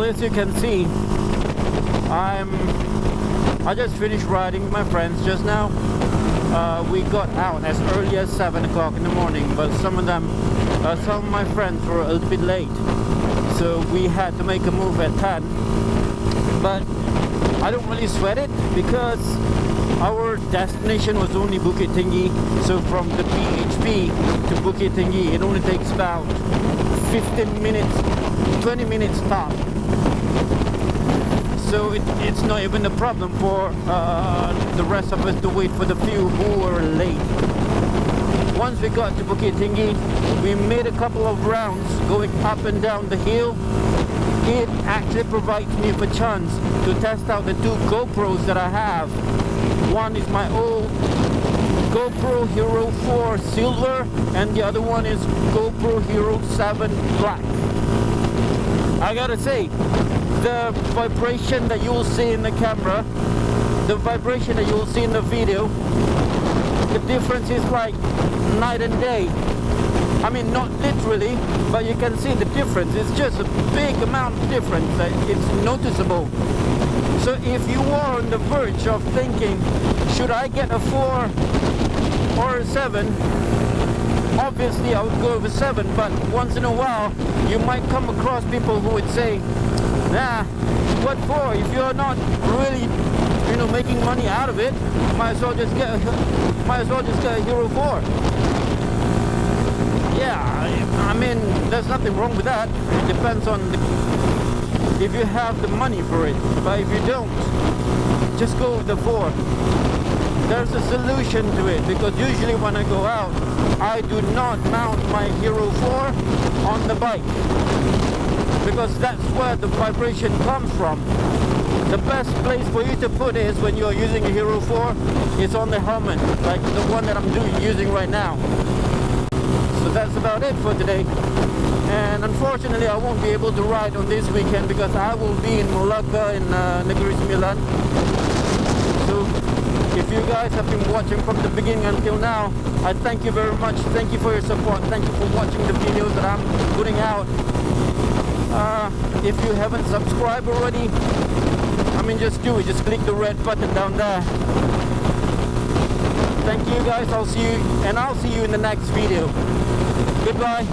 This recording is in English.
Well, as you can see, I just finished riding with my friends just now. We got out as early as 7 o'clock in the morning, but some of my friends were a little bit late, so we had to make a move at 10. But I don't really sweat it because our destination was only Bukit Tinggi. So from the BHP to Bukit Tinggi, it only takes about 15 minutes, 20 minutes top. So it's not even a problem for the rest of us to wait for the few who were late. Once we got to Bukit Tinggi, we made a couple of rounds going up and down the hill. It actually provides me with a chance to test out the two GoPros that I have. One is my old GoPro Hero 4 Silver, and the other one is GoPro Hero 7 Black. I gotta say, the vibration that you'll see in the camera, the vibration that you'll see in the video, the difference is like night and day. I mean, not literally, but you can see the difference. It's just a big amount of difference. It's noticeable. So if you are on the verge of thinking, should I get a 4 or a 7? Obviously, I would go with a 7, but once in a while, you might come across people who would say, nah, what for? If you're not really, making money out of it, might as well just get a Hero 4. Yeah, I mean, there's nothing wrong with that. It depends on if you have the money for it. But if you don't, just go with the 4. There's a solution to it, because usually when I go out, I do not mount my Hero 4 on the bike, because that's where the vibration comes from. The best place for you to put it is when you're using a Hero 4 is on the helmet, like the one that I'm using right now. So that's about it for today. And unfortunately, I won't be able to ride on this weekend because I will be in Malacca in Negeri Sembilan. So if you guys have been watching from the beginning until now, I thank you very much. Thank you for your support. Thank you for watching the videos that I'm putting out. If you haven't subscribed already, just do it. Just click the red button down there. Thank you guys. I'll see you in the next video. Goodbye.